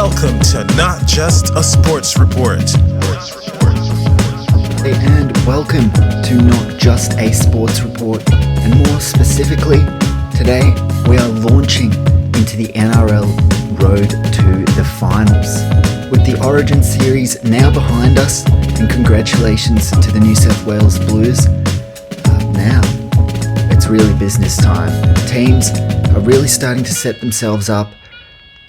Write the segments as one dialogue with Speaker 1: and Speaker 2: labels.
Speaker 1: Welcome to Not Just a Sports Report.
Speaker 2: And welcome to Not Just a Sports Report. And more specifically, today we are launching into the NRL road to the finals. With the Origin series now behind us, and congratulations to the New South Wales Blues. Now, it's really business time. Teams are really starting to set themselves up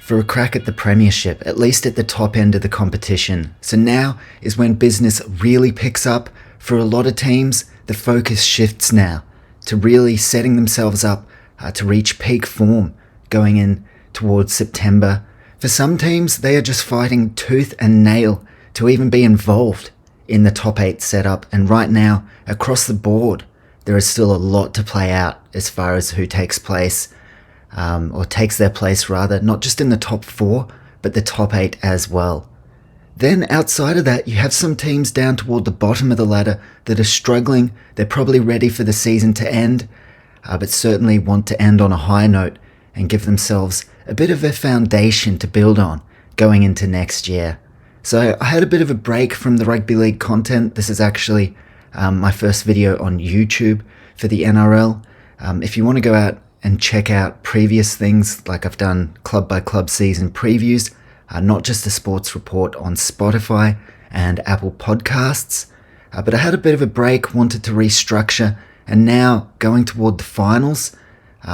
Speaker 2: for a crack at the premiership, at least at the top end of the competition. So now is when business really picks up. For a lot of teams, the focus shifts now to really setting themselves up to reach peak form going in towards September. For some teams, they are just fighting tooth and nail to even be involved in the top 8 setup. And right now, across the board, there is still a lot to play out as far as who takes place, or takes their place rather, not just in the top 4, but the top 8 as well. Then outside of that, you have some teams down toward the bottom of the ladder that are struggling. They're probably ready for the season to end, but certainly want to end on a high note and give themselves a bit of a foundation to build on going into next year. So I had a bit of a break from the rugby league content. This is actually my first video on YouTube for the NRL. If you want to go out and check out previous things, like I've done club by club season previews, Not Just a Sports Report on Spotify and Apple Podcasts. But I had a bit of a break, wanted to restructure, and now going toward the finals,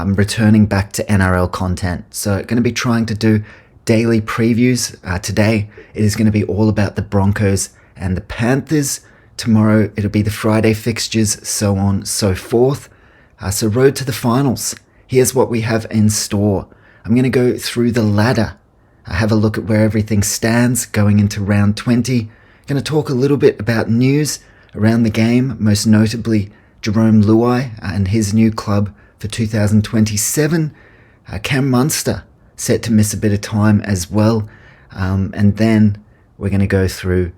Speaker 2: returning back to NRL content. So going to be trying to do daily previews. Today it is going to be all about the Broncos and the Panthers. Tomorrow it'll be the Friday fixtures, so on, so forth. So road to the finals. Here's what we have in store. I'm going to go through the ladder. Have a look at where everything stands going into round 20. Going to talk a little bit about news around the game, most notably Jarome Luai and his new club for 2027. Cam Munster set to miss a bit of time as well. And then we're going to go through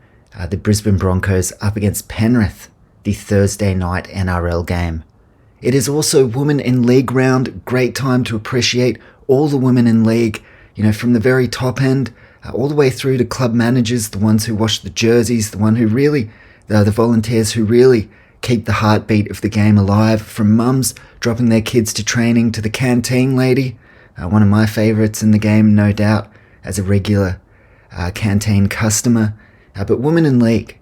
Speaker 2: the Brisbane Broncos up against Penrith, the Thursday night NRL game. It is also Women in League round. Great time to appreciate all the women in league, from the very top end all the way through to club managers, the ones who wash the jerseys, the volunteers who really keep the heartbeat of the game alive, from mums dropping their kids to training to the canteen lady, one of my favourites in the game, no doubt, as a regular canteen customer. But women in league,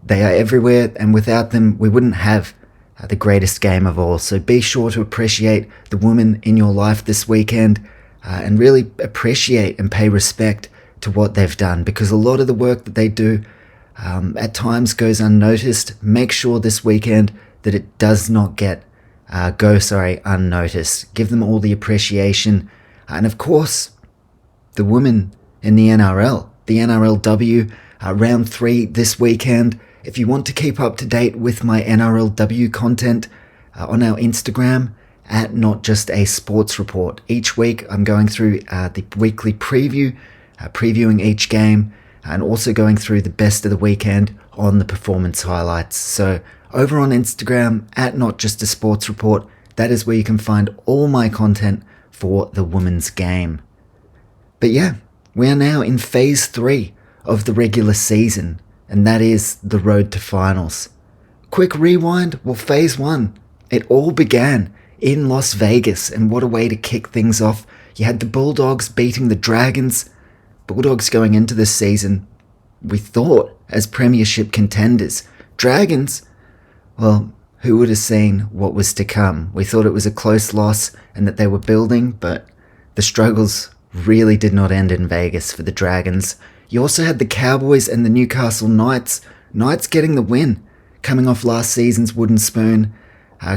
Speaker 2: they are everywhere, and without them we wouldn't have the greatest game of all. So be sure to appreciate the women in your life this weekend, and really appreciate and pay respect to what they've done, because a lot of the work that they do at times goes unnoticed. Make sure this weekend that it does not go unnoticed. Give them all the appreciation. And of course, the women in the NRL, the NRLW, round 3 this weekend. If you want to keep up to date with my NRLW content on our Instagram, at Not Just a Sports Report. Each week I'm going through the weekly preview, previewing each game, and also going through the best of the weekend on the performance highlights. So over on Instagram, at Not Just a Sports Report, that is where you can find all my content for the women's game. But yeah, we are now in phase 3 of the regular season, and that is the road to finals. Quick rewind, phase 1, it all began in Las Vegas, and what a way to kick things off. You had the Bulldogs beating the Dragons. Bulldogs going into this season, we thought, as premiership contenders. Dragons, who would have seen what was to come? We thought it was a close loss and that they were building, but the struggles really did not end in Vegas for the Dragons. You also had the Cowboys and the Newcastle Knights. Knights getting the win, coming off last season's wooden spoon.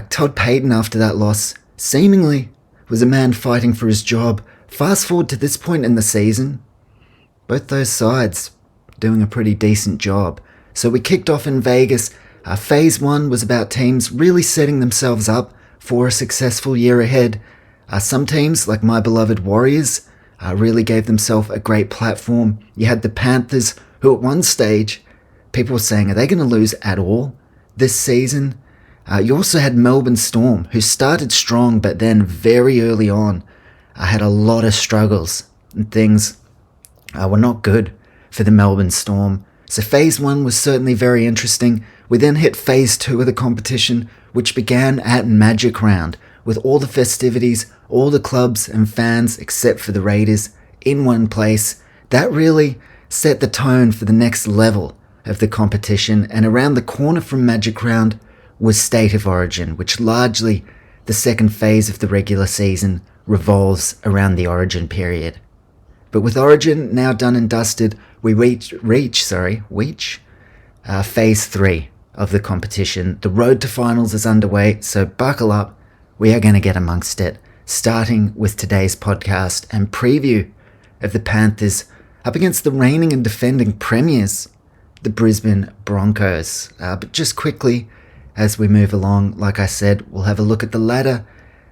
Speaker 2: Todd Payten, after that loss, seemingly was a man fighting for his job. Fast forward to this point in the season, both those sides doing a pretty decent job. So we kicked off in Vegas. Phase 1 was about teams really setting themselves up for a successful year ahead. Some teams, like my beloved Warriors, really gave themselves a great platform. You had the Panthers, who at one stage, people were saying, are they going to lose at all this season? You also had Melbourne Storm, who started strong, but then very early on had a lot of struggles and things were not good for the Melbourne Storm. So phase 1 was certainly very interesting. We then hit phase 2 of the competition, which began at Magic Round, with all the festivities, all the clubs and fans, except for the Raiders, in one place. That really set the tone for the next level of the competition, and around the corner from Magic Round was State of Origin, which largely, the second phase of the regular season, revolves around the Origin period. But with Origin now done and dusted, we reach phase 3 of the competition. The road to finals is underway, so buckle up. We are going to get amongst it, starting with today's podcast and preview of the Panthers up against the reigning and defending premiers, the Brisbane Broncos. But just quickly, as we move along, like I said, we'll have a look at the ladder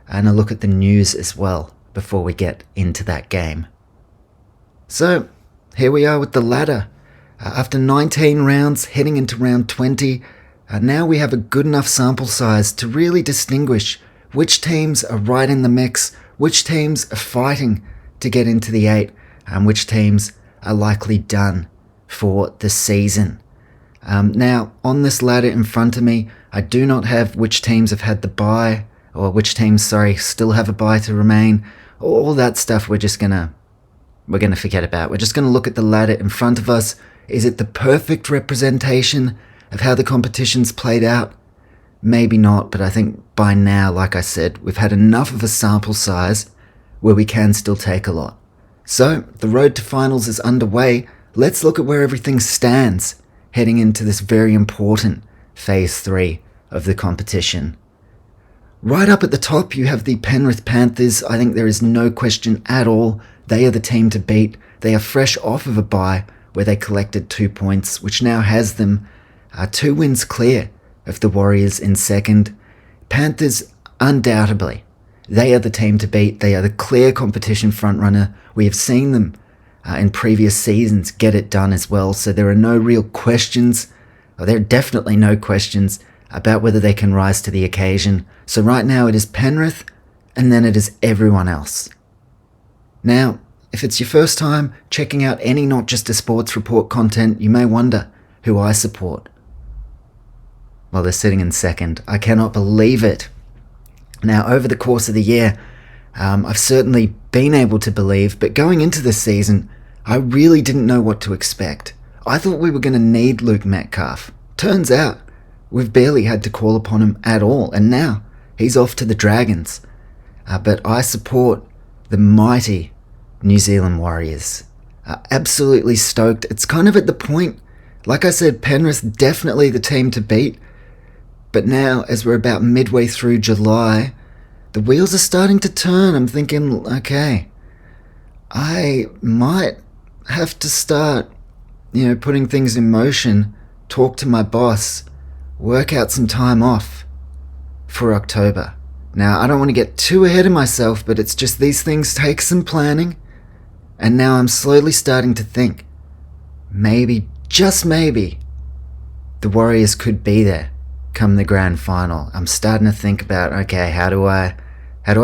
Speaker 2: and a look at the news as well before we get into that game. So, here we are with the ladder. After 19 rounds, heading into round 20, now we have a good enough sample size to really distinguish which teams are right in the mix, which teams are fighting to get into the 8, and which teams are likely done for the season. Now, on this ladder in front of me, I do not have which teams have had the bye, or which teams, still have a bye to remain. All that stuff we're going to forget about. We're just going to look at the ladder in front of us. Is it the perfect representation of how the competition's played out? Maybe not, but I think by now, like I said, we've had enough of a sample size where we can still take a lot. So, the road to finals is underway. Let's look at where everything stands heading into this very important phase 3 of the competition. Right up at the top, you have the Penrith Panthers. I think there is no question at all. They are the team to beat. They are fresh off of a bye where they collected 2 points, which now has them 2 wins clear of the Warriors in second. Panthers, undoubtedly, they are the team to beat. They are the clear competition frontrunner. We have seen them in previous seasons get it done as well, so there are no real questions, or there are definitely no questions about whether they can rise to the occasion. So right now it is Penrith, and then it is everyone else. Now, if it's your first time checking out any Not Just a Sports Report content, you may wonder who I support. Well, they're sitting in second. I cannot believe it. Now, over the course of the year, I've certainly been able to believe, but going into this season, I really didn't know what to expect. I thought we were going to need Luke Metcalf. Turns out, we've barely had to call upon him at all, and now he's off to the Dragons. But I support the mighty New Zealand Warriors. Absolutely stoked. It's kind of at the point, like I said, Penrith definitely the team to beat. But now, as we're about midway through July, the wheels are starting to turn. I'm thinking, okay, I might have to start, putting things in motion, talk to my boss, work out some time off for October. Now, I don't want to get too ahead of myself, but it's just these things take some planning. And now I'm slowly starting to think, maybe, just maybe, the Warriors could be there come the grand final. I'm starting to think about, okay, how do I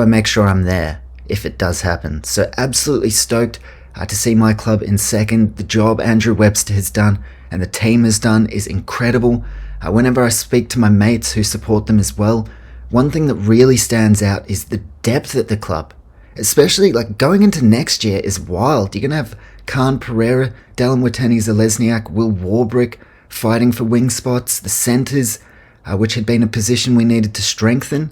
Speaker 2: make sure I'm there if it does happen? So absolutely stoked to see my club in second. The job Andrew Webster has done and the team has done is incredible. Whenever I speak to my mates who support them as well, one thing that really stands out is the depth at the club. Especially going into next year is wild. You're going to have Khan Pereira, Dallin Watene-Zelezniak, Will Warbrick fighting for wing spots, the centres, which had been a position we needed to strengthen.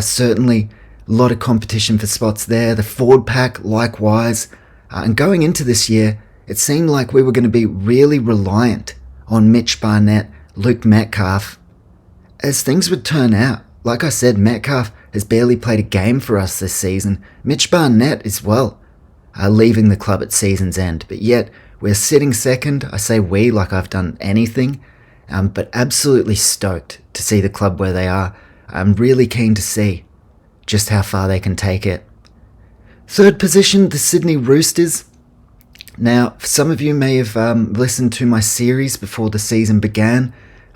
Speaker 2: Certainly a lot of competition for spots there. The forward pack, likewise. And going into this year, it seemed like we were going to be really reliant on Mitch Barnett, Luke Metcalf, as things would turn out. Like I said, Metcalf has barely played a game for us this season. Mitch Barnett as well, leaving the club at season's end. But yet, we're sitting second. I say we like I've done anything. But absolutely stoked to see the club where they are. I'm really keen to see just how far they can take it. Third position, the Sydney Roosters. Now, some of you may have listened to my series before the season began,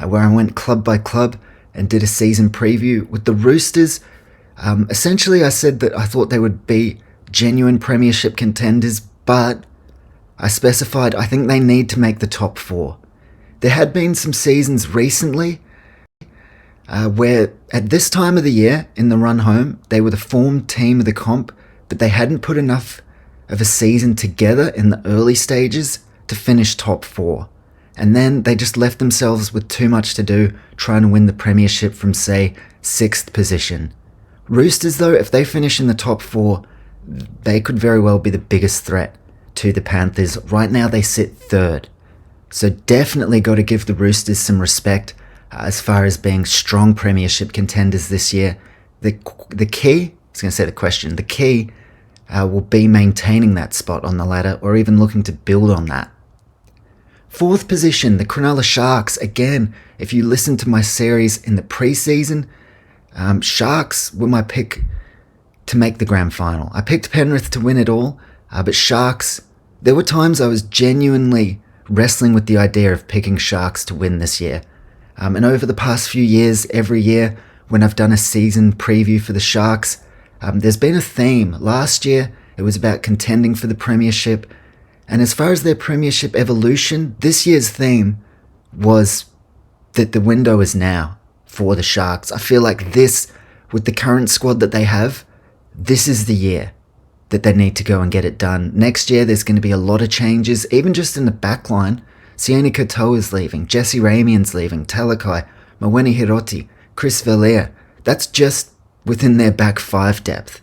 Speaker 2: where I went club by club and did a season preview. With the Roosters, essentially I said that I thought they would be genuine premiership contenders, but I specified I think they need to make the top 4. There had been some seasons recently where at this time of the year, in the run home, they were the formed team of the comp, but they hadn't put enough of a season together in the early stages to finish top 4. And then they just left themselves with too much to do trying to win the premiership from, say, 6th position. Roosters, though, if they finish in the top 4, they could very well be the biggest threat to the Panthers. Right now they sit 3rd. So definitely got to give the Roosters some respect as far as being strong premiership contenders this year. The key, I was going to say the question, the key will be maintaining that spot on the ladder or even looking to build on that. 4th position, the Cronulla Sharks. Again, if you listen to my series in the preseason, Sharks were my pick to make the grand final. I picked Penrith to win it all, but Sharks, there were times I was genuinely wrestling with the idea of picking Sharks to win this year. And over the past few years, every year when I've done a season preview for the Sharks, there's been a theme. Last year, it was about contending for the premiership. And as far as their premiership evolution, this year's theme was that the window is now for the Sharks. I feel like this, with the current squad that they have, this is the year that they need to go and get it done. Next year, there's going to be a lot of changes, even just in the back line. Sione Katoa is leaving, Jesse Ramian's leaving, Talakai, Maweni Hiroti, Chris Villiers. That's just within their back 5 depth.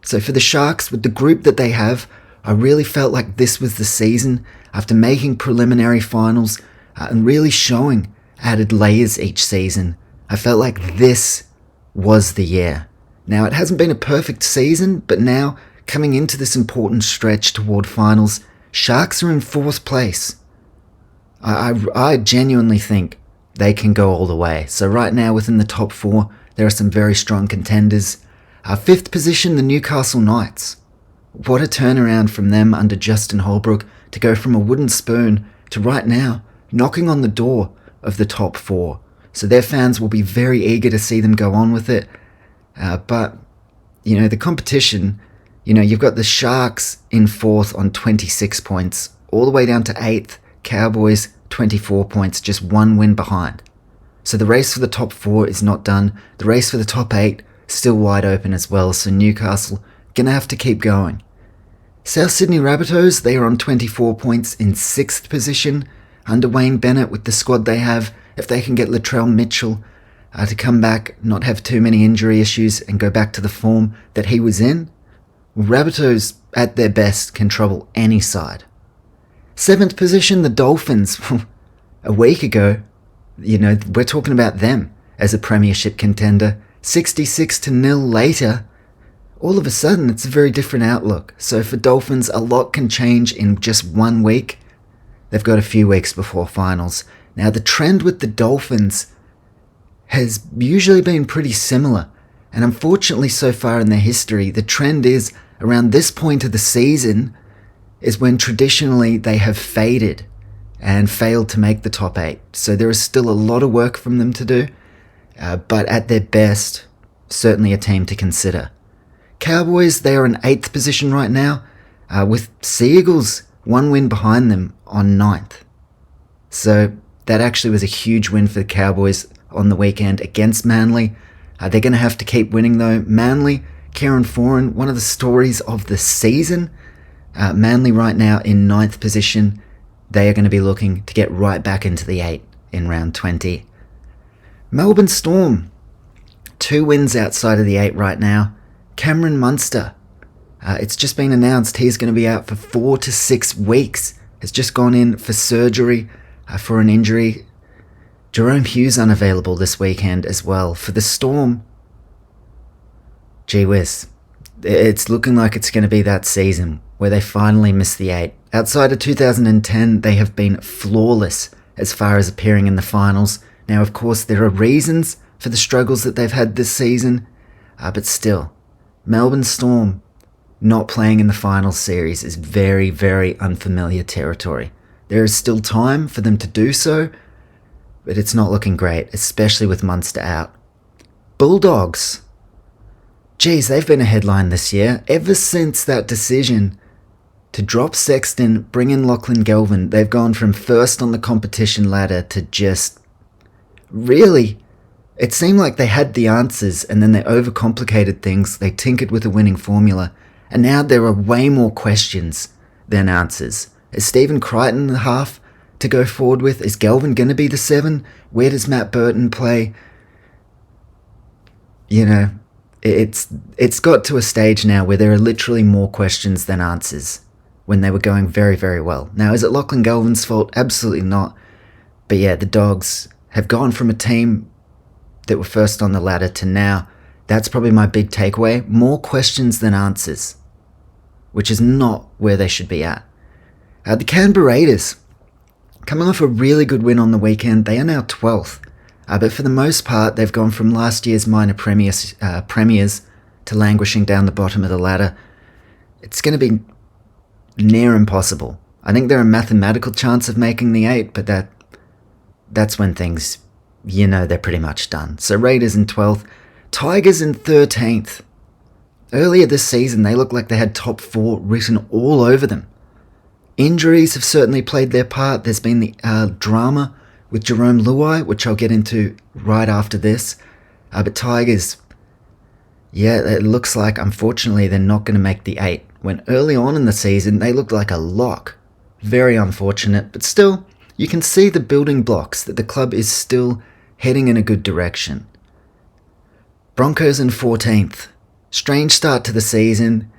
Speaker 2: So for the Sharks, with the group that they have, I really felt like this was the season after making preliminary finals and really showing added layers each season. I felt like this was the year. Now, it hasn't been a perfect season, but now, coming into this important stretch toward finals, Sharks are in 4th place. I genuinely think they can go all the way. So right now, within the top 4, there are some very strong contenders. 5th position, the Newcastle Knights. What a turnaround from them under Justin Holbrook to go from a wooden spoon to right now knocking on the door of the top 4. So their fans will be very eager to see them go on with it. But, the competition, you've got the Sharks in 4th on 26 points, all the way down to 8th, Cowboys 24 points, just 1 win behind. So the race for the top 4 is not done. The race for the top 8 still wide open as well, so Newcastle gonna have to keep going. South Sydney Rabbitohs, they are on 24 points in 6th position under Wayne Bennett with the squad they have. If they can get Latrell Mitchell to come back, not have too many injury issues and go back to the form that he was in, Rabbitohs at their best can trouble any side. 7th position, the Dolphins. A week ago, we're talking about them as a premiership contender. 66-0 later, all of a sudden it's a very different outlook. So for Dolphins, a lot can change in just 1 week. They've got a few weeks before finals. Now, the trend with the Dolphins has usually been pretty similar. And unfortunately, so far in their history, the trend is around this point of the season is when traditionally they have faded and failed to make the top 8. So there is still a lot of work from them to do. But at their best, certainly a team to consider. Cowboys, they are in 8th position right now, with Sea Eagles 1 win behind them on 9th. So that actually was a huge win for the Cowboys on the weekend against Manly. They're going to have to keep winning though. Manly, Kieran Foran, one of the stories of the season. Manly right now in 9th position. They are going to be looking to get right back into the 8 in round 20. Melbourne Storm, 2 wins outside of the 8 right now. Cameron Munster, it's just been announced he's going to be out for 4 to 6 weeks. Has just gone in for surgery for an injury. Jarome Hughes unavailable this weekend as well. For the Storm, gee whiz, it's looking like it's going to be that season where they finally miss the 8. Outside of 2010, they have been flawless as far as appearing in the finals. Now, of course, there are reasons for the struggles that they've had this season, but still, Melbourne Storm not playing in the finals series is very, very unfamiliar territory. There is still time for them to do so, but it's not looking great, especially with Munster out. Bulldogs. Geez, they've been a headline this year. Ever since that decision To drop Sexton, bring in Lachlan Gelvin, they've gone from first on the competition ladder to just... Really, it seemed like they had the answers and then they overcomplicated things, they tinkered with a winning formula, and now there are way more questions than answers. Is Stephen Crichton the half to go forward with? Is Gelvin going to be the 7? Where does Matt Burton play? You know, it's got to a stage now where there are literally more questions than answers when they were going very, very well. Now, is it Lachlan Gelvin's fault? Absolutely not. But yeah, the Dogs have gone from a team that were first on the ladder to now. That's probably my big takeaway. More questions than answers, which is not where they should be at. The Canberra Raiders, coming off a really good win on the weekend, they are now 12th. But for the most part, they've gone from last year's minor premiers to languishing down the bottom of the ladder. It's going to be near impossible. I think they're a mathematical chance of making the 8, but that's when things, they're pretty much done. So Raiders in 12th, Tigers in 13th. Earlier this season, they looked like they had top 4 written all over them. Injuries have certainly played their part. There's been the drama with Jarome Luai, which I'll get into right after this. But Tigers, it looks like, unfortunately, they're not going to make the 8. When early on in the season, they looked like a lock. Very unfortunate, but still, you can see the building blocks that the club is still heading in a good direction. Broncos in 14th. Strange start to the season,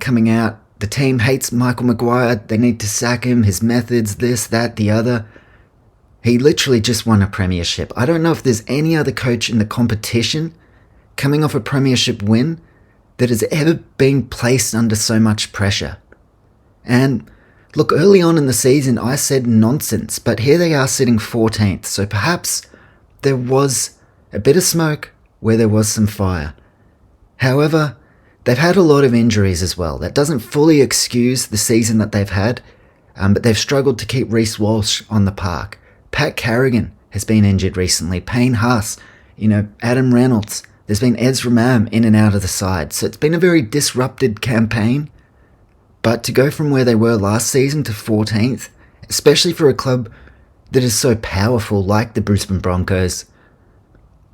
Speaker 2: coming out. The team hates Michael Maguire. They need to sack him. His methods, this, that, the other. He literally just won a premiership. I don't know if there's any other coach in the competition coming off a premiership win that has ever been placed under so much pressure. And look, early on in the season, I said nonsense, but here they are sitting 14th. So perhaps there was a bit of smoke where there was some fire. However, they've had a lot of injuries as well. That doesn't fully excuse the season that they've had, but they've struggled to keep Reece Walsh on the park. Pat Carrigan has been injured recently. Payne Haas, Adam Reynolds. There's been Ezra Mam in and out of the side. So it's been a very disrupted campaign. But to go from where they were last season to 14th, especially for a club that is so powerful like the Brisbane Broncos,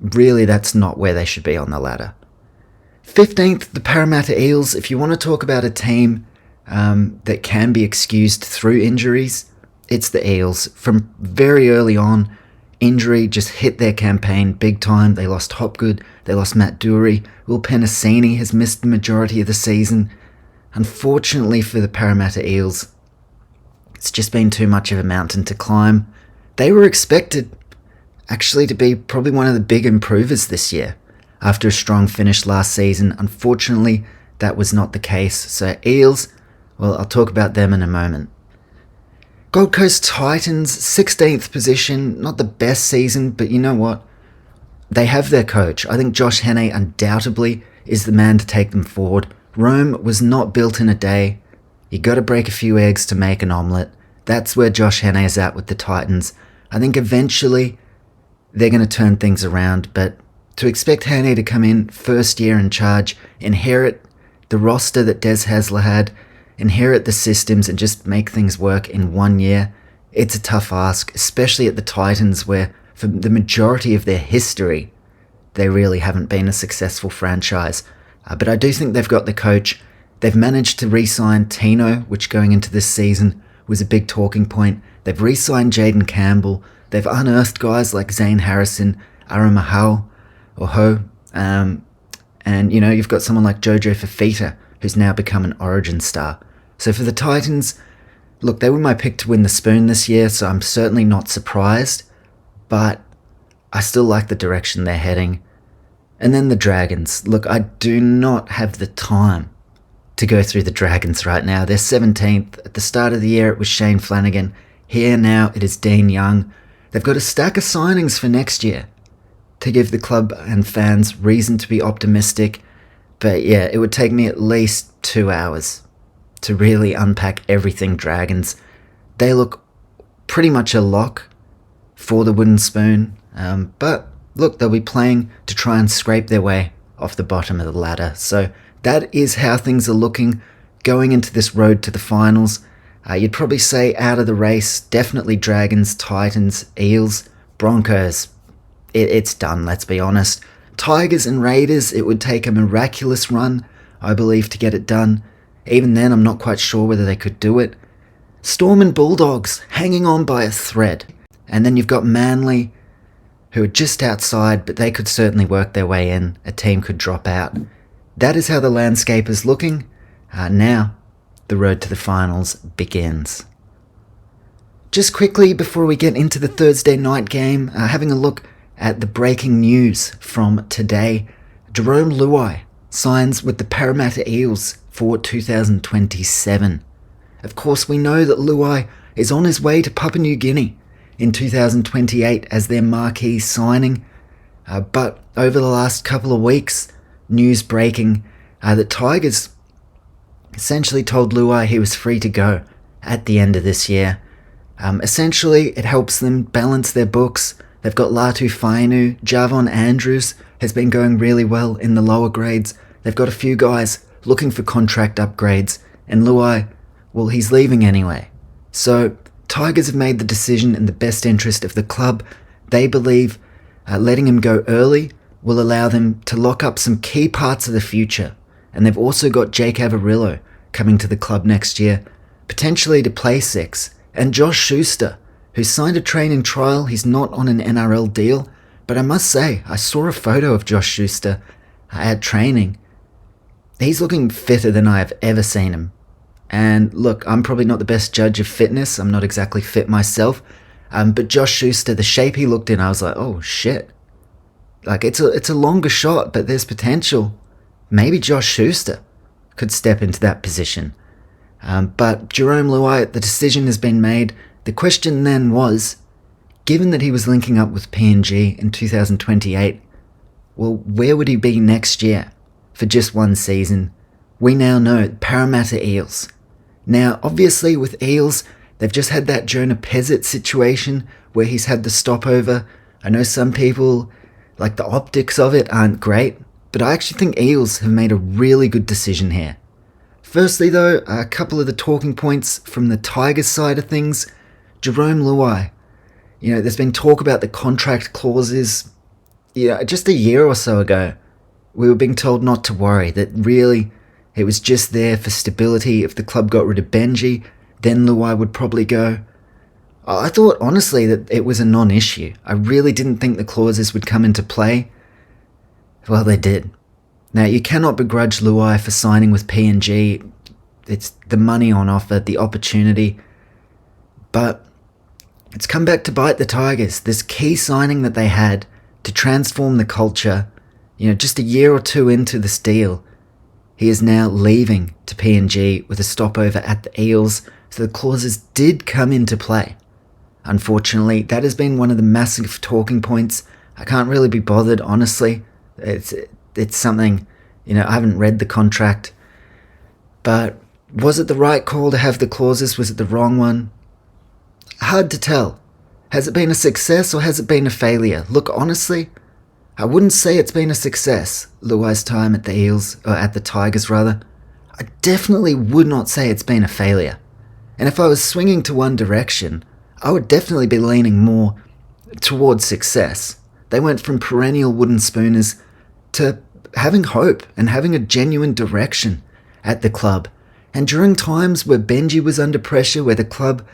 Speaker 2: really that's not where they should be on the ladder. 15th, the Parramatta Eels. If you want to talk about a team that can be excused through injuries, it's the Eels. From very early on, injury just hit their campaign big time. They lost Hopgood, they lost Matt Dury. Will Penasini has missed the majority of the season. Unfortunately for the Parramatta Eels, it's just been too much of a mountain to climb. They were expected actually to be probably one of the big improvers this year. After a strong finish last season, unfortunately, that was not the case. So Eels, well, I'll talk about them in a moment. Gold Coast Titans, 16th position, not the best season, but you know what? They have their coach. I think Josh Hannay undoubtedly is the man to take them forward. Rome was not built in a day. You got to break a few eggs to make an omelette. That's where Josh Hannay is at with the Titans. I think eventually they're going to turn things around, but to expect Hannay to come in first year in charge, inherit the roster that Des Hasler had, inherit the systems and just make things work in 1 year, it's a tough ask, especially at the Titans where for the majority of their history, they really haven't been a successful franchise. But I do think they've got the coach. They've managed to re-sign Tino, which going into this season was a big talking point. They've re-signed Jaden Campbell. They've unearthed guys like Zane Harrison, Aramahau, or Ho. And, you've got someone like Jojo Fafita, who's now become an Origin star. So for the Titans, look, they were my pick to win the Spoon this year, so I'm certainly not surprised. But I still like the direction they're heading. And then the Dragons. Look, I do not have the time to go through the Dragons right now. They're 17th. At the start of the year, it was Shane Flanagan. Here now, it is Dean Young. They've got a stack of signings for next year to give the club and fans reason to be optimistic. But yeah, it would take me at least 2 hours to really unpack everything Dragons. They look pretty much a lock for the wooden spoon. But look, they'll be playing to try and scrape their way off the bottom of the ladder. So that is how things are looking going into this road to the finals, you'd probably say out of the race, definitely Dragons, Titans, Eels, Broncos. It's done, let's be honest. Tigers and Raiders, it would take a miraculous run, I believe, to get it done. Even then, I'm not quite sure whether they could do it. Storm and Bulldogs, hanging on by a thread. And then you've got Manly, who are just outside, but they could certainly work their way in. A team could drop out. That is how the landscape is looking. Now, the road to the finals begins. Just quickly, before we get into the Thursday night game, having a look at the breaking news from today. Jarome Luai signs with the Parramatta Eels for 2027. Of course, we know that Luai is on his way to Papua New Guinea in 2028 as their marquee signing. But over the last couple of weeks, news breaking that Tigers essentially told Luai he was free to go at the end of this year. Essentially, it helps them balance their books. They've got Latu Fainu, Javon Andrews has been going really well in the lower grades. They've got a few guys looking for contract upgrades, and Luai, well, he's leaving anyway. So, Tigers have made the decision in the best interest of the club. They believe letting him go early will allow them to lock up some key parts of the future. And they've also got Jake Averillo coming to the club next year, potentially to play 6. And Josh Schuster, who signed a training trial. He's not on an NRL deal, but I must say, I saw a photo of Josh Schuster at training. He's looking fitter than I have ever seen him. And look, I'm probably not the best judge of fitness. I'm not exactly fit myself. But Josh Schuster, the shape he looked in, I was like, oh shit. Like, it's a longer shot, but there's potential. Maybe Josh Schuster could step into that position. But Jarome Luai, the decision has been made. The question then was, given that he was linking up with PNG in 2028, well, where would he be next year for just one season? We now know Parramatta Eels. Now, obviously with Eels, they've just had that Jonah Pezzett situation where he's had the stopover. I know some people, like, the optics of it aren't great, but I actually think Eels have made a really good decision here. Firstly though, a couple of the talking points from the Tigers side of things. Jarome Luai, there's been talk about the contract clauses. Just a year or so ago, we were being told not to worry, that really it was just there for stability. If the club got rid of Benji, then Luai would probably go. I thought, honestly, that it was a non-issue. I really didn't think the clauses would come into play. Well, they did. Now, you cannot begrudge Luai for signing with PNG. It's the money on offer, the opportunity. But it's come back to bite the Tigers. This key signing that they had to transform the culture, just a year or two into this deal, he is now leaving to PNG with a stopover at the Eels, so the clauses did come into play. Unfortunately, that has been one of the massive talking points. I can't really be bothered, honestly. It's something, I haven't read the contract. But was it the right call to have the clauses? Was it the wrong one? Hard to tell. Has it been a success or has it been a failure? Look, honestly, I wouldn't say it's been a success, Luai's time at the Eels, or at the Tigers rather. I definitely would not say it's been a failure. And if I was swinging to one direction, I would definitely be leaning more towards success. They went from perennial wooden spooners to having hope and having a genuine direction at the club. And during times where Benji was under pressure, where the club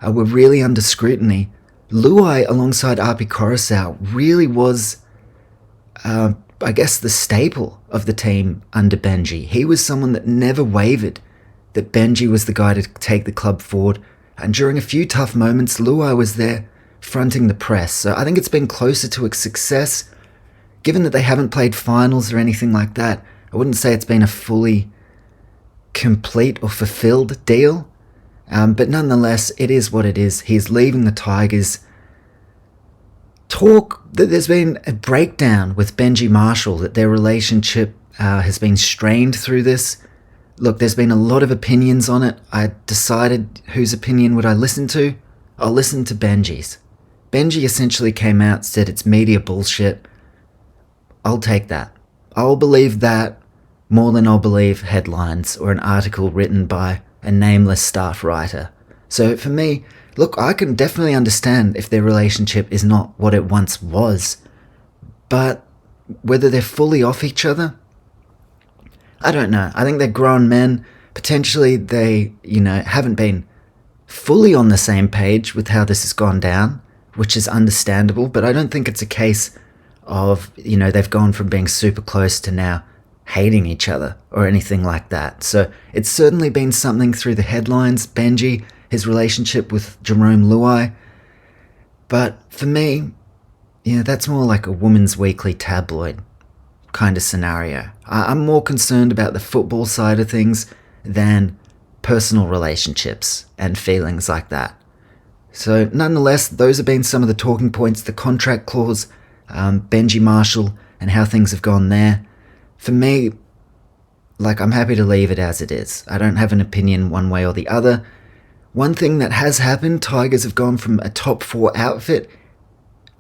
Speaker 2: were really under scrutiny, Luai alongside Api Coruscant really was, I guess, the staple of the team under Benji. He was someone that never wavered, that Benji was the guy to take the club forward. And during a few tough moments, Luai was there fronting the press. So I think it's been closer to a success. Given that they haven't played finals or anything like that, I wouldn't say it's been a fully complete or fulfilled deal. But nonetheless, it is what it is. He's leaving the Tigers. Talk that there's been a breakdown with Benji Marshall, that their relationship has been strained through this. Look, there's been a lot of opinions on it. I decided whose opinion would I listen to. I'll listen to Benji's. Benji essentially came out, said it's media bullshit. I'll take that. I'll believe that more than I'll believe headlines or an article written by a nameless staff writer. So for me, look, I can definitely understand if their relationship is not what it once was, but whether they're fully off each other, I don't know. I think they're grown men. Potentially they, haven't been fully on the same page with how this has gone down, which is understandable, but I don't think it's a case of, they've gone from being super close to now hating each other or anything like that. So it's certainly been something through the headlines, Benji, his relationship with Jarome Luai. But for me, that's more like a Women's Weekly tabloid kind of scenario. I'm more concerned about the football side of things than personal relationships and feelings like that. So nonetheless, those have been some of the talking points, the contract clause, Benji Marshall and how things have gone there. For me, I'm happy to leave it as it is. I don't have an opinion one way or the other. One thing that has happened, Tigers have gone from a top 4 outfit.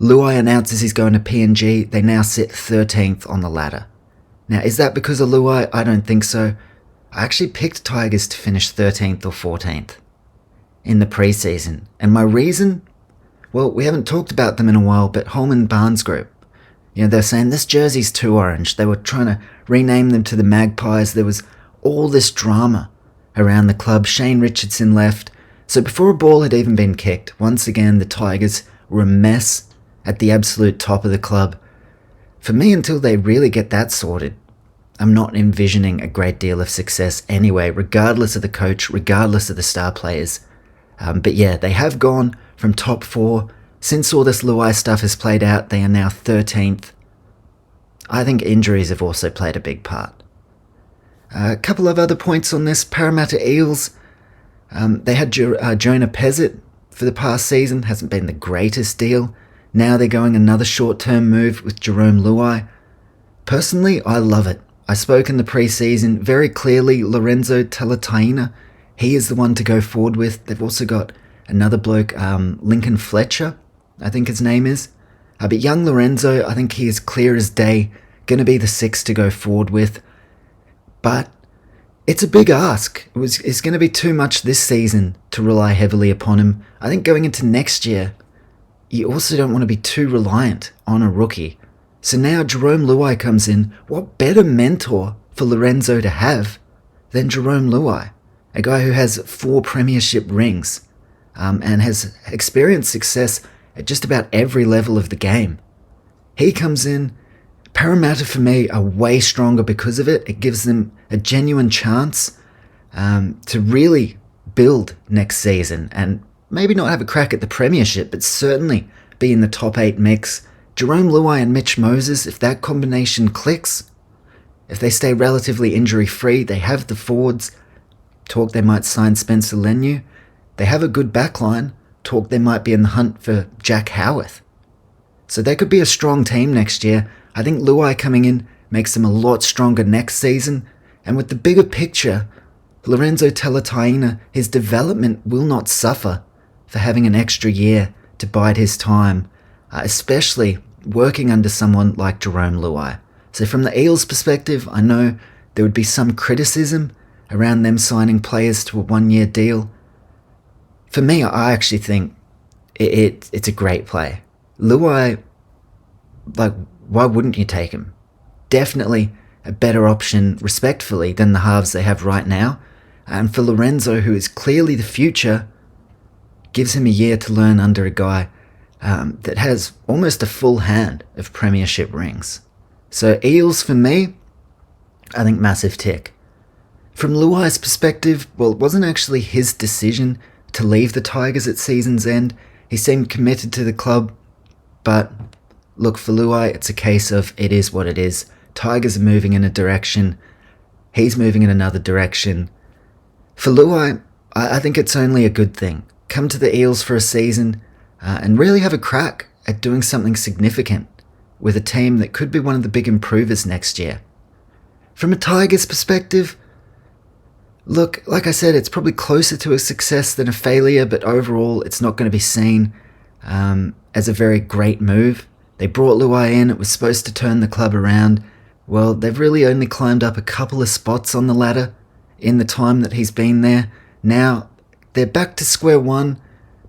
Speaker 2: Luai announces he's going to PNG. They now sit 13th on the ladder. Now, is that because of Luai? I don't think so. I actually picked Tigers to finish 13th or 14th in the preseason. And my reason? Well, we haven't talked about them in a while, but Holman Barnes Group. They're saying this jersey's too orange. They were trying to rename them to the Magpies. There was all this drama around the club. Shane Richardson left. So before a ball had even been kicked, once again, the Tigers were a mess at the absolute top of the club. For me, until they really get that sorted, I'm not envisioning a great deal of success anyway, regardless of the coach, regardless of the star players. But yeah, they have gone from top 4. Since all this Luai stuff has played out, they are now 13th. I think injuries have also played a big part. A couple of other points on this. Parramatta Eels, they had Jonah Pezzett for the past season. Hasn't been the greatest deal. Now they're going another short-term move with Jarome Luai. Personally, I love it. I spoke in the pre-season very clearly. Lorenzo Talataina, he is the one to go forward with. They've also got another bloke, Lincoln Fletcher, I think his name is. But young Lorenzo, I think he is clear as day, going to be the 6 to go forward with. But it's a big ask. It's going to be too much this season to rely heavily upon him. I think going into next year, you also don't want to be too reliant on a rookie. So now Jarome Luai comes in. What better mentor for Lorenzo to have than Jarome Luai? A guy who has 4 premiership rings and has experienced success at just about every level of the game. He comes in. Parramatta, for me, are way stronger because of it. It gives them a genuine chance to really build next season and maybe not have a crack at the premiership, but certainly be in the top 8 mix. Jarome Luai and Mitch Moses, if that combination clicks, if they stay relatively injury-free, they have the forwards. Talk they might sign Spencer Leniu. They have a good backline. Talk they might be in the hunt for Jack Howarth. So they could be a strong team next year. I think Luai coming in makes them a lot stronger next season. And with the bigger picture, Lorenzo Talataina, his development will not suffer for having an extra year to bide his time, especially working under someone like Jarome Luai. So from the Eels' perspective, I know there would be some criticism around them signing players to a 1-year deal. For me, I actually think it's a great play. Luai, why wouldn't you take him? Definitely a better option, respectfully, than the halves they have right now. And for Lorenzo, who is clearly the future, gives him a year to learn under a guy that has almost a full hand of premiership rings. So Eels, for me, I think massive tick. From Luai's perspective, well, it wasn't actually his decision to leave the Tigers at season's end. He seemed committed to the club, but look, for Luai, it's a case of it is what it is. Tigers are moving in a direction. He's moving in another direction. For Luai, I think it's only a good thing. Come to the Eels for a season and really have a crack at doing something significant with a team that could be one of the big improvers next year. From a Tigers perspective, look, like I said, it's probably closer to a success than a failure, but overall it's not going to be seen as a very great move. They brought Luai in. It was supposed to turn the club around, Well, they've really only climbed up a couple of spots on the ladder in the time that he's been there. Now, they're back to square one,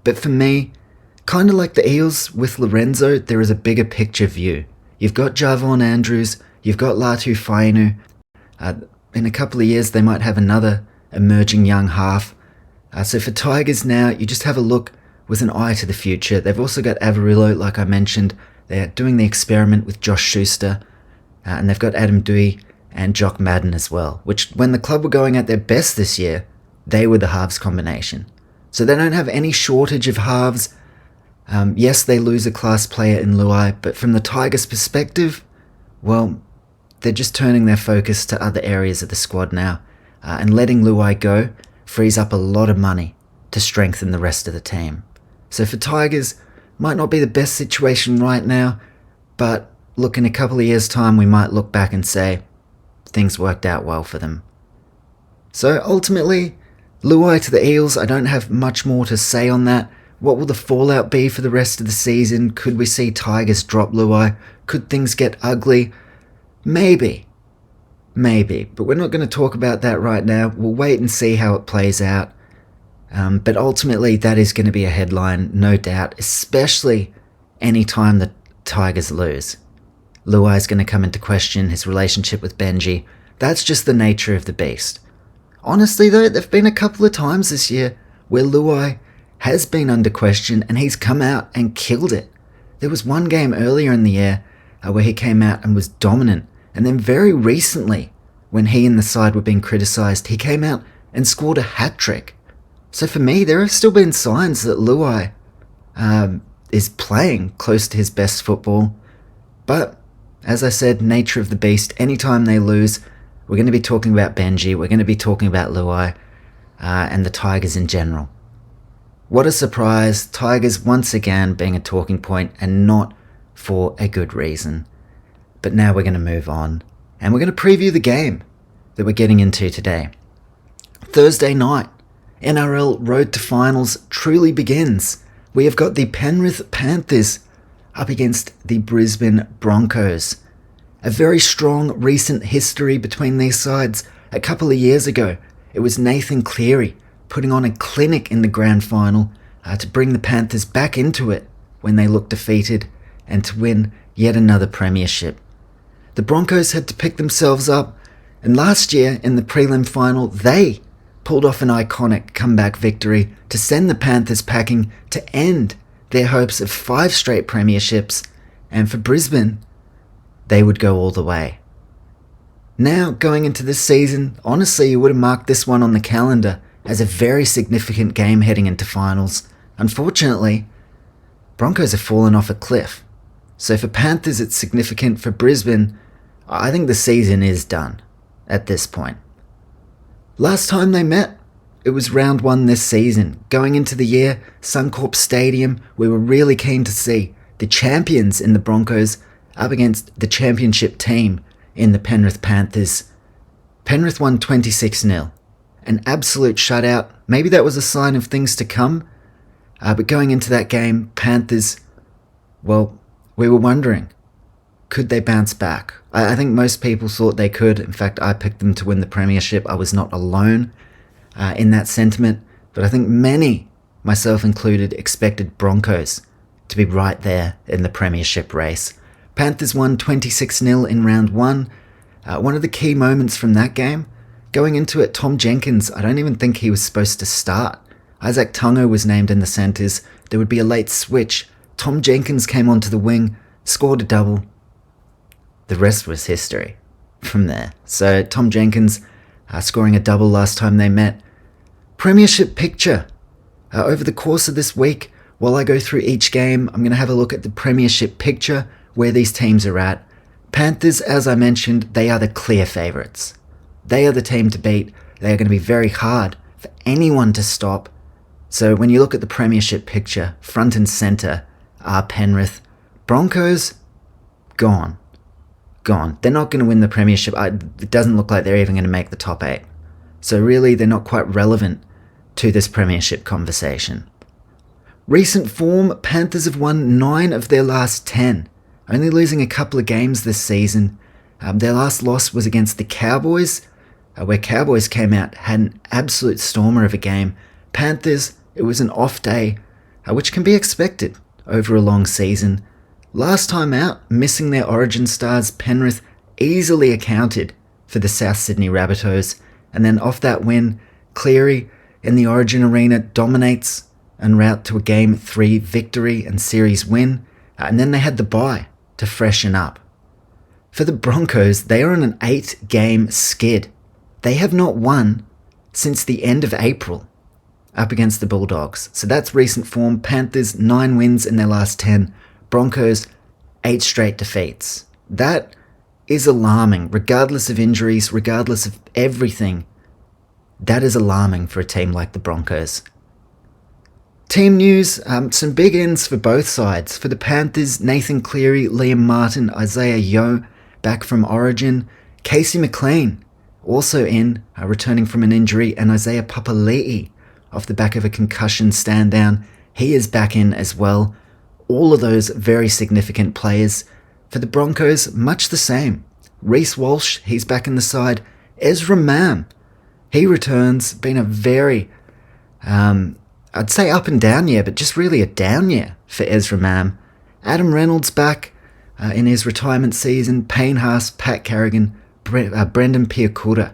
Speaker 2: but for me, kind of like the Eels with Lorenzo, there is a bigger picture view. You've got Javon Andrews, you've got Latu Fainu. In a couple of years, they might have another emerging young half. So for Tigers now, you just have a look with an eye to the future. They've also got Averillo, like I mentioned. They're doing the experiment with Josh Schuster. And they've got Adam Dewey and Jock Madden as well, which when the club were going at their best this year, they were the halves combination. So they don't have any shortage of halves. Yes, they lose a class player in Luai, but from the Tigers' perspective, well, they're just turning their focus to other areas of the squad now. And letting Luai go frees up a lot of money to strengthen the rest of the team. So for Tigers, might not be the best situation right now, but look, in a couple of years' time, we might look back and say things worked out well for them. So ultimately, Luai to the Eels, I don't have much more to say on that. What will the fallout be for the rest of the season? Could we see Tigers drop Luai? Could things get ugly? Maybe, but we're not going to talk about that right now. We'll wait and see how it plays out. But ultimately, that is going to be a headline, no doubt, especially any time the Tigers lose. Luai is going to come into question, his relationship with Benji. That's just the nature of the beast. Honestly though, there've been a couple of times this year where Luai has been under question and he's come out and killed it. There was one game earlier in the year where he came out and was dominant. And then very recently, when he and the side were being criticised, he came out and scored a hat-trick. So for me, there have still been signs that Luai is playing close to his best football. But as I said, nature of the beast, anytime they lose, we're going to be talking about Benji, we're going to be talking about Luai, and the Tigers in general. What a surprise, Tigers once again being a talking point and not for a good reason. But now we're going to move on, and we're going to preview the game that we're getting into today. Thursday night, NRL Road to Finals truly begins. We have got the Penrith Panthers up against the Brisbane Broncos. A very strong recent history between these sides. A couple of years ago, it was Nathan Cleary putting on a clinic in the grand final to bring the Panthers back into it when they looked defeated and to win yet another premiership. The Broncos had to pick themselves up, and last year in the prelim final, they pulled off an iconic comeback victory to send the Panthers packing to end their hopes of 5 straight premierships, and for Brisbane, they would go all the way. Now, going into this season, honestly, you would have marked this one on the calendar as a very significant game heading into finals. Unfortunately, Broncos have fallen off a cliff. So for Panthers, it's significant. For Brisbane, I think the season is done at this point. Last time they met, it was round 1 this season. Going into the year, Suncorp Stadium, we were really keen to see the champions in the Broncos up against the championship team in the Penrith Panthers. Penrith won 26-0. An absolute shutout. Maybe that was a sign of things to come. But going into that game, Panthers, well, we were wondering, could they bounce back? I think most people thought they could. In fact, I picked them to win the premiership. I was not alone in that sentiment. But I think many, myself included, expected Broncos to be right there in the premiership race. Panthers won 26-0 in round 1. One of the key moments from that game, going into it, Tom Jenkins, I don't even think he was supposed to start. Isaac Tungo was named in the centres. There would be a late switch. Tom Jenkins came onto the wing, scored a double. The rest was history from there. So Tom Jenkins scoring a double last time they met. Premiership picture. Over the course of this week, while I go through each game, I'm going to have a look at the premiership picture, where these teams are at. Panthers, as I mentioned, they are the clear favourites. They are the team to beat. They are going to be very hard for anyone to stop. So when you look at the premiership picture, front and centre are Penrith. Broncos, gone. They're not going to win the premiership. It doesn't look like they're even going to make the top 8. So really, they're not quite relevant to this premiership conversation. Recent form, Panthers have won 9 of their last 10. Only losing a couple of games this season. Their last loss was against the Cowboys, where Cowboys came out, had an absolute stormer of a game. Panthers, it was an off day, which can be expected over a long season. Last time out, missing their origin stars, Penrith easily accounted for the South Sydney Rabbitohs, and then off that win, Cleary in the Origin Arena dominates en route to a Game 3 victory and series win, and then they had the bye to freshen up. For the Broncos, they are on an 8-game skid. They have not won since the end of April up against the Bulldogs. So that's recent form. Panthers, 9 wins in their last 10. Broncos, 8 straight defeats. That is alarming, regardless of injuries, regardless of everything. That is alarming for a team like the Broncos. Team news, some big ins for both sides. For the Panthers, Nathan Cleary, Liam Martin, Isaiah Yeo, back from Origin. Casey McLean, also in, returning from an injury, and Isaiah Papali'i, off the back of a concussion stand down. He is back in as well. All of those very significant players. For the Broncos, much the same. Reece Walsh, he's back in the side. Ezra Mam, he returns. Been a very, I'd say up and down year, but just really a down year for Ezra Mam. Adam Reynolds back in his retirement season. Payne Haas, Pat Carrigan, Brendan Piakuta.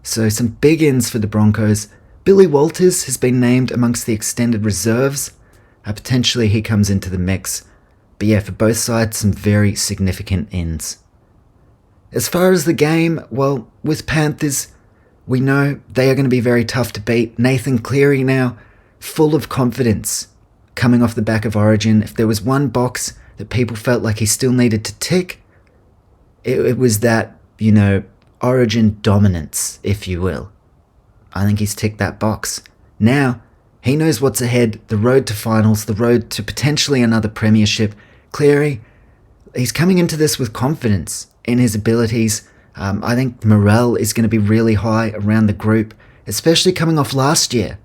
Speaker 2: So some big ins for the Broncos. Billy Walters has been named amongst the extended reserves. Potentially he comes into the mix. But yeah, for both sides, some very significant ins. As far as the game, well, with Panthers, we know they are going to be very tough to beat. Nathan Cleary now, full of confidence, coming off the back of Origin. If there was one box that people felt like he still needed to tick, it was that, Origin dominance, if you will. I think he's ticked that box. Now, he knows what's ahead, the road to finals, the road to potentially another premiership. Cleary, he's coming into this with confidence in his abilities. I think morale is going to be really high around the group, especially coming off last year,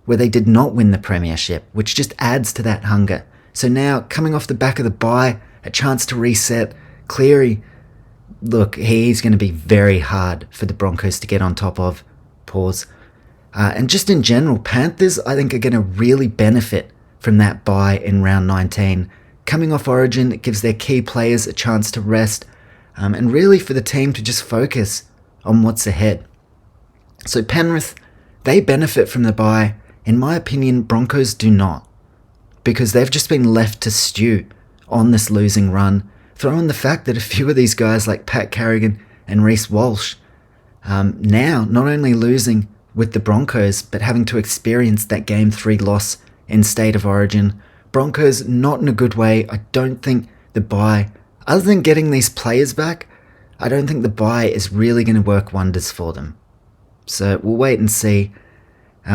Speaker 2: where they did not win the premiership, which just adds to that hunger. So now, coming off the back of the bye, a chance to reset. Cleary, look, he's going to be very hard for the Broncos to get on top of. And just in general, Panthers, I think, are going to really benefit from that bye in round 19. Coming off Origin, it gives their key players a chance to rest, and really for the team to just focus on what's ahead. So Penrith, they benefit from the bye. In my opinion, Broncos do not, because they've just been left to stew on this losing run. Throw in the fact that a few of these guys like Pat Carrigan and Reece Walsh, now not only losing with the Broncos, but having to experience that Game 3 loss in State of Origin. Broncos not in a good way. I don't think the bye, other than getting these players back, I don't think the bye is really going to work wonders for them. So we'll wait and see.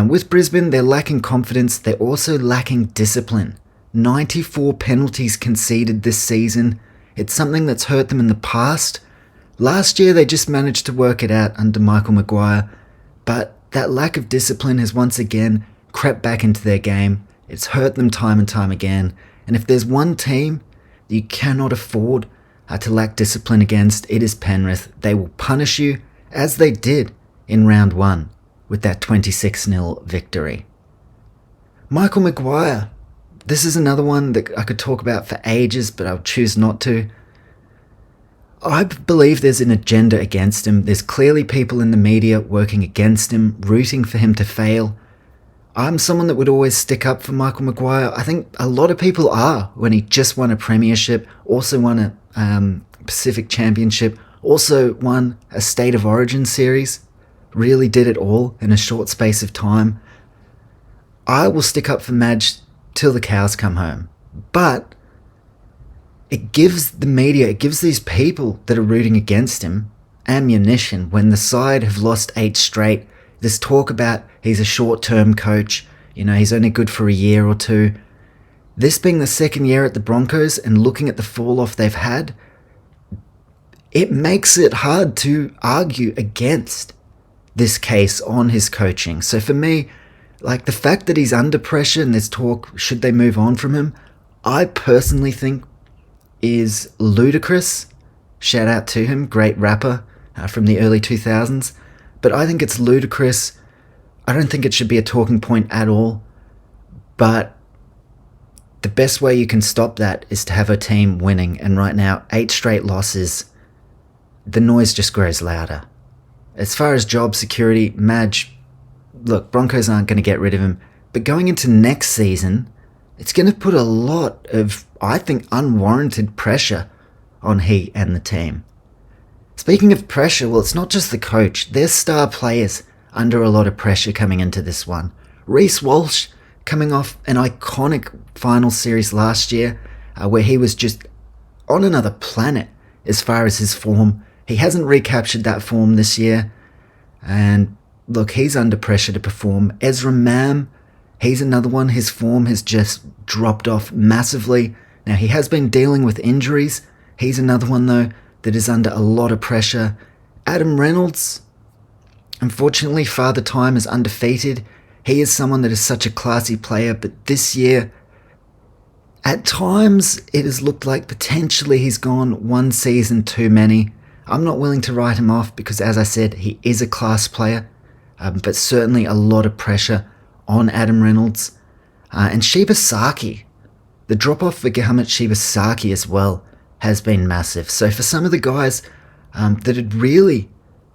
Speaker 2: With Brisbane, they're lacking confidence. They're also lacking discipline. 94 penalties conceded this season. It's something that's hurt them in the past. Last year, they just managed to work it out under Michael Maguire, but that lack of discipline has once again crept back into their game. It's hurt them time and time again. And if there's one team that you cannot afford to lack discipline against, it is Penrith. They will punish you, as they did in round 1 with that 26-0 victory. Michael Maguire. This is another one that I could talk about for ages, but I'll choose not to. I believe there's an agenda against him. There's clearly people in the media working against him, rooting for him to fail. I'm someone that would always stick up for Michael Maguire. I think a lot of people are when he just won a premiership, also won a Pacific Championship, also won a State of Origin series, really did it all in a short space of time. I will stick up for Madge till the cows come home. But it gives the media, it gives these people that are rooting against him ammunition when the side have lost 8 straight. This talk about he's a short-term coach, he's only good for a year or two. This being the second year at the Broncos and looking at the fall-off they've had, it makes it hard to argue against this case on his coaching. So for me, the fact that he's under pressure and there's talk, should they move on from him, I personally think is ludicrous, Shout out to him, great rapper from the early 2000s. But I think it's ludicrous. I don't think it should be a talking point at all. But the best way you can stop that is to have a team winning. And right now, 8 straight losses, the noise just grows louder. As far as job security, Madge, look, Broncos aren't going to get rid of him. But going into next season, it's going to put a lot of, I think, unwarranted pressure on he and the team. Speaking of pressure, well, it's not just the coach. There's star players under a lot of pressure coming into this one. Reece Walsh coming off an iconic final series last year where he was just on another planet as far as his form. He hasn't recaptured that form this year. And look, he's under pressure to perform. Ezra Mam, he's another one. His form has just dropped off massively. Now, he has been dealing with injuries. He's another one, though, that is under a lot of pressure. Adam Reynolds, unfortunately, Father Time is undefeated. He is someone that is such a classy player, but this year, at times, it has looked like potentially he's gone one season too many. I'm not willing to write him off because, as I said, he is a class player, but certainly a lot of pressure on Adam Reynolds. And Shibasaki, the drop-off for Gahamut Shibasaki as well has been massive. So for some of the guys that had really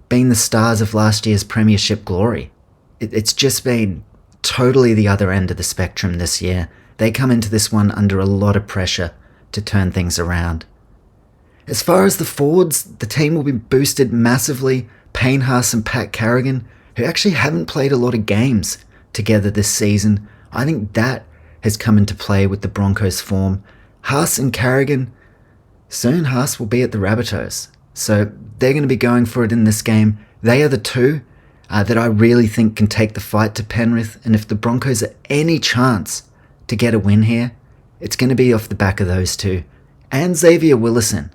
Speaker 2: been the stars of last year's premiership glory, it's just been totally the other end of the spectrum this year. They come into this one under a lot of pressure to turn things around. As far as the forwards, the team will be boosted massively. Payne Haas and Pat Carrigan, who actually haven't played a lot of games together this season, I think that has come into play with the Broncos' form. Haas and Carrigan, soon Haas will be at the Rabbitohs, so they're going to be going for it in this game. They are the two that I really think can take the fight to Penrith, and if the Broncos are any chance to get a win here, it's going to be off the back of those two. And Xavier Willison.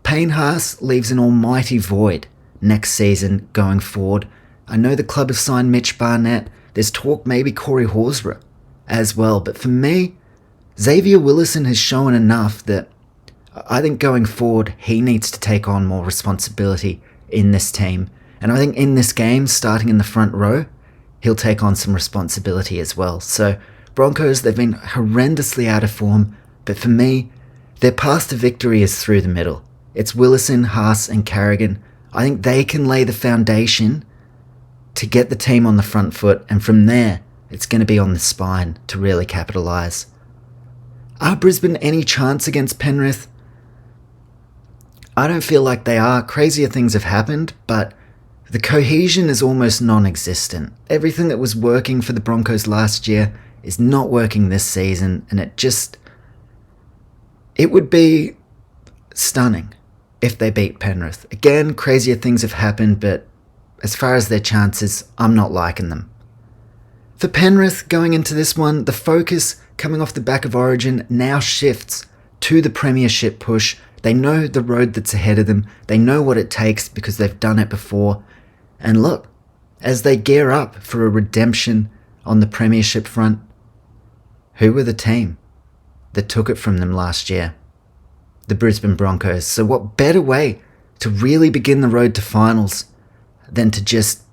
Speaker 2: Payne Haas leaves an almighty void next season going forward. I know the club have signed Mitch Barnett. There's talk maybe Corey Horsburgh as well. But for me, Xavier Willison has shown enough that I think going forward, he needs to take on more responsibility in this team. And I think in this game, starting in the front row, he'll take on some responsibility as well. So Broncos, they've been horrendously out of form. But for me, their path to victory is through the middle. It's Willison, Haas and Carrigan. I think they can lay the foundation to get the team on the front foot, and from there, it's going to be on the spine to really capitalise. Are Brisbane any chance against Penrith? I don't feel like they are. Crazier things have happened, but the cohesion is almost non-existent. Everything that was working for the Broncos last year is not working this season, and it would be stunning if they beat Penrith. Again, crazier things have happened, but as far as their chances, I'm not liking them. For Penrith, going into this one, the focus coming off the back of Origin now shifts to the premiership push. They know the road that's ahead of them. They know what it takes because they've done it before. And look, as they gear up for a redemption on the premiership front, who were the team that took it from them last year? The Brisbane Broncos. So what better way to really begin the road to finals than to just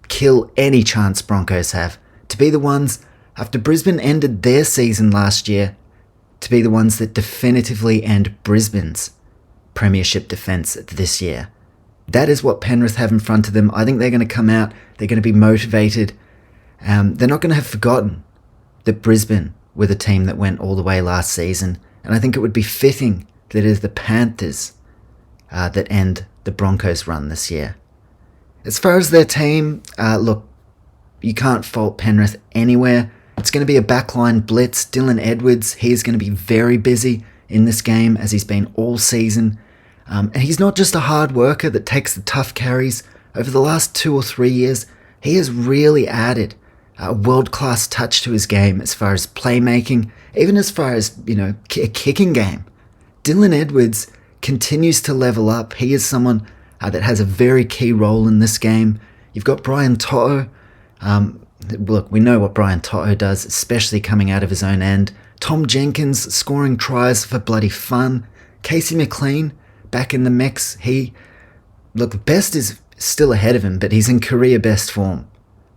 Speaker 2: kill any chance Broncos have? To be the ones, after Brisbane ended their season last year, to be the ones that definitively end Brisbane's premiership defence this year. That is what Penrith have in front of them. I think they're going to come out, they're going to be motivated. They're not going to have forgotten that Brisbane were the team that went all the way last season. And I think it would be fitting that it is the Panthers that end the Broncos run this year. As far as their team, look, you can't fault Penrith anywhere. It's going to be a backline blitz. Dylan Edwards, he's going to be very busy in this game as he's been all season. And he's not just a hard worker that takes the tough carries. Over the last 2 or 3 years, he has really added a world-class touch to his game as far as playmaking, even as far as, a kicking game. Dylan Edwards continues to level up. He is someone that has a very key role in this game. You've got Brian To'o. Look, we know what Brian To'o does, especially coming out of his own end. Tom Jenkins scoring tries for bloody fun. Casey McLean back in the mix. Best is still ahead of him, but he's in career best form.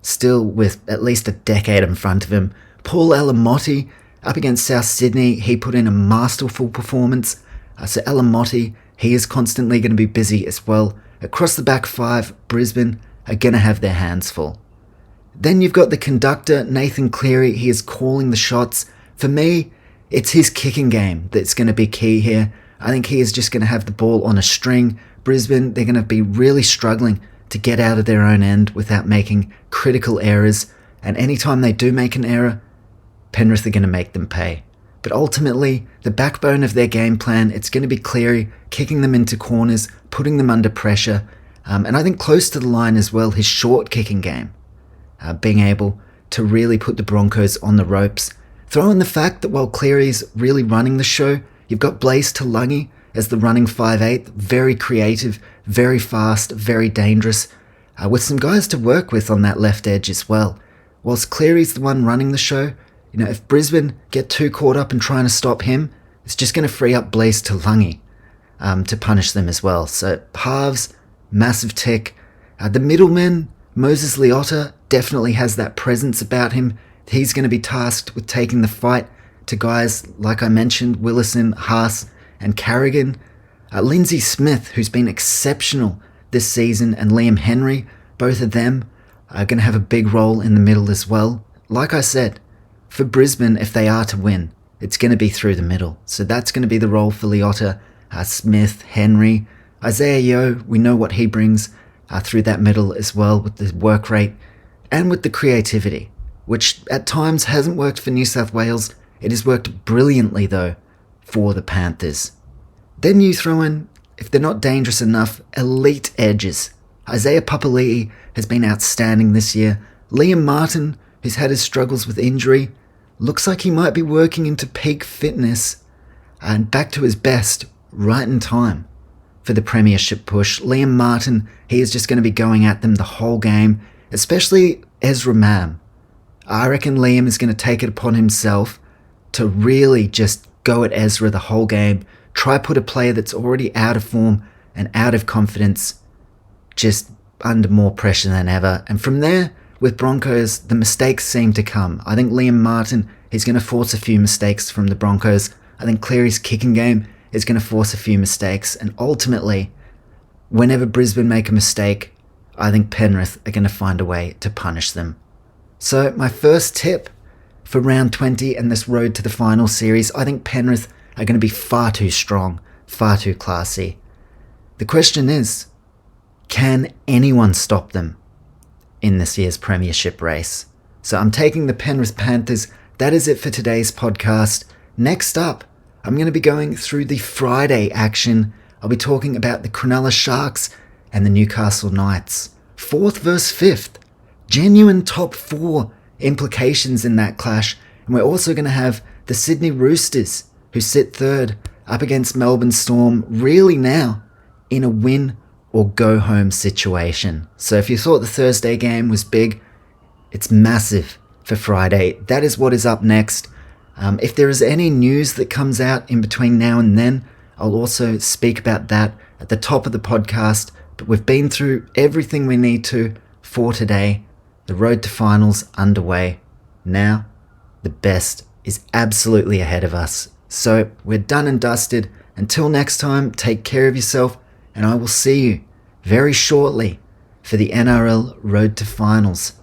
Speaker 2: Still with at least a decade in front of him. Paul Alamotti up against South Sydney, he put in a masterful performance. So Alamotti, he is constantly going to be busy as well. Across the back five, Brisbane are going to have their hands full. Then you've got the conductor, Nathan Cleary. He is calling the shots. For me, it's his kicking game that's going to be key here. I think he is just going to have the ball on a string. Brisbane, they're going to be really struggling to get out of their own end without making critical errors. And anytime they do make an error, Penrith are going to make them pay. But ultimately, the backbone of their game plan, it's going to be Cleary, kicking them into corners, putting them under pressure. And I think close to the line as well, his short kicking game. Being able to really put the Broncos on the ropes. Throw in the fact that while Cleary's really running the show, you've got Blaise Talangi as the running 5'8", very creative, very fast, very dangerous, with some guys to work with on that left edge as well. Whilst Cleary's the one running the show, if Brisbane get too caught up in trying to stop him, it's just going to free up Blaise Talangi to punish them as well. So halves, massive tick. The middleman, Moses Leota, definitely has that presence about him. He's going to be tasked with taking the fight to guys like I mentioned, Willison, Haas and Carrigan. Lindsay Smith, who's been exceptional this season, and Liam Henry, both of them are going to have a big role in the middle as well. Like I said, for Brisbane, if they are to win, it's going to be through the middle. So that's going to be the role for Leota, Smith, Henry. Isaiah Yeo, we know what he brings through that middle as well, with the work rate and with the creativity, which at times hasn't worked for New South Wales. It has worked brilliantly, though, for the Panthers. Then you throw in, if they're not dangerous enough, elite edges. Isaiah Papali'i has been outstanding this year. Liam Martin, who's had his struggles with injury, looks like he might be working into peak fitness and back to his best right in time for the premiership push. Liam Martin, he is just going to be going at them the whole game, especially Ezra Mam. I reckon Liam is going to take it upon himself to really just go at Ezra the whole game, try put a player that's already out of form and out of confidence just under more pressure than ever. And from there, with Broncos, the mistakes seem to come. I think Liam Martin is going to force a few mistakes from the Broncos. I think Cleary's kicking game is going to force a few mistakes. And ultimately, whenever Brisbane make a mistake, I think Penrith are going to find a way to punish them. So my first tip for round 20 and this road to the final series, I think Penrith are going to be far too strong, far too classy. The question is, can anyone stop them in this year's premiership race? So I'm taking the Penrith Panthers. That is it for today's podcast. Next up, I'm going to be going through the Friday action. I'll be talking about the Cronulla Sharks and the Newcastle Knights. 4th versus 5th. Genuine top 4 implications in that clash. And we're also going to have the Sydney Roosters, who sit 3rd, up against Melbourne Storm, really now in a win or go home situation. So if you thought the Thursday game was big, it's massive for Friday. That is what is up next. If there is any news that comes out in between now and then, I'll also speak about that at the top of the podcast. But we've been through everything we need to for today. The road to finals underway. Now, the best is absolutely ahead of us. So we're done and dusted. Until next time, take care of yourself, and I will see you very shortly for the NRL Road to Finals.